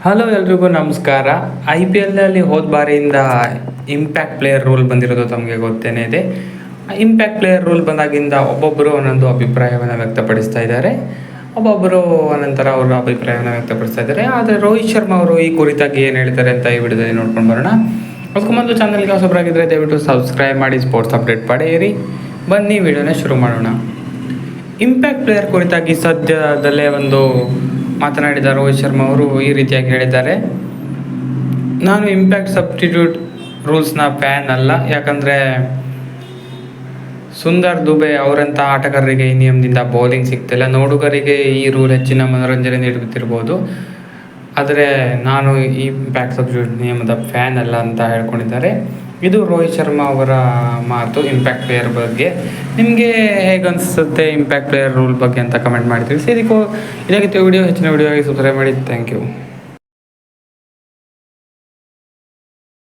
Hello ಎಲ್ರಿಗೂ ನಮಸ್ಕಾರ. IPLನಲ್ಲಿ ಹೋದ ಬಾರಿಯಿಂದ ಇಂಪ್ಯಾಕ್ಟ್ ಪ್ಲೇಯರ್ ರೂಲ್ ಬಂದಿರೋದು ತಮಗೆ ಗೊತ್ತೇನೆ ಇದೆ. ಇಂಪ್ಯಾಕ್ಟ್ ಪ್ಲೇಯರ್ ರೂಲ್ ಬಂದಾಗಿಂದ ಒಬ್ಬೊಬ್ಬರು ಒಂದೊಂದು ಅಭಿಪ್ರಾಯವನ್ನು ವ್ಯಕ್ತಪಡಿಸ್ತಾ ಇದ್ದಾರೆ. ಒಬ್ಬೊಬ್ಬರು ಅನಂತರ ಅವರ ಅಭಿಪ್ರಾಯವನ್ನು ವ್ಯಕ್ತಪಡಿಸ್ತಾ ಇದ್ದಾರೆ. ಆದರೆ ರೋಹಿತ್ ಶರ್ಮಾ ಅವರು ಈ ಕುರಿತಾಗಿ ಏನು ಹೇಳ್ತಾರೆ ಅಂತ ಈ ವಿಡಿಯೋದಲ್ಲಿ ನೋಡ್ಕೊಂಡು ಬರೋಣ. ಅದಕ್ಕೂ ಚಾನಲ್ಗೆ ಹೊಸಬರಾಗಿದ್ದರೆ ದಯವಿಟ್ಟು ಸಬ್ಸ್ಕ್ರೈಬ್ ಮಾಡಿ, ಸ್ಪೋರ್ಟ್ಸ್ ಅಪ್ಡೇಟ್ ಪಡೆಯಿರಿ. ಬನ್ನಿ ವಿಡಿಯೋನ ಶುರು ಮಾಡೋಣ. ಇಂಪ್ಯಾಕ್ಟ್ ಪ್ಲೇಯರ್ ಕುರಿತಾಗಿ ಸದ್ಯದಲ್ಲೇ ಒಂದು ಮಾತನಾಡಿದ ರೋಹಿತ್ ಶರ್ಮಾ ಅವರು ಈ ರೀತಿಯಾಗಿ ಹೇಳಿದ್ದಾರೆ. ನಾನು ಇಂಪ್ಯಾಕ್ಟ್ ಸಬ್ಸ್ಟಿಟ್ಯೂಟ್ ರೂಲ್ಸ್ನ ಫ್ಯಾನ್ ಅಲ್ಲ, ಯಾಕಂದರೆ ಸುಂದರ್ ದುಬೆ ಅವರಂಥ ಆಟಗಾರರಿಗೆ ಈ ನಿಯಮದಿಂದ ಬೌಲಿಂಗ್ ಸಿಗ್ತಿಲ್ಲ. ನೋಡುಗರಿಗೆ ಈ ರೂಲ್ ಹೆಚ್ಚಿನ ಮನೋರಂಜನೆ ನೀಡುತ್ತಿರ್ಬೋದು, ಆದರೆ ನಾನು ಈ ಇಂಪ್ಯಾಕ್ಟ್ ಸಬ್ಸ್ಟಿಟ್ಯೂಟ್ ನಿಯಮದ ಫ್ಯಾನ್ ಅಲ್ಲ ಅಂತ ಹೇಳ್ಕೊಂಡಿದ್ದಾರೆ. ಇದು ರೋಹಿತ್ ಶರ್ಮಾ ಅವರ ಮಾತು ಇಂಪ್ಯಾಕ್ಟ್ ಪ್ಲೇಯರ್ ಬಗ್ಗೆ. ನಿಮಗೆ ಹೇಗೆ ಅನಿಸುತ್ತೆ ಇಂಪ್ಯಾಕ್ಟ್ ಪ್ಲೇಯರ್ ರೂಲ್ ಬಗ್ಗೆ ಅಂತ ಕಮೆಂಟ್ ಮಾಡಿ ತಿಳಿಸಿ. ಇದಕ್ಕಿಂತ ವಿಡಿಯೋ ಹೆಚ್ಚಿನ ವಿಡಿಯೋ ಆಗಿ ಸಬ್ಸ್ಕ್ರೈಬ್ ಮಾಡಿ. Thank you.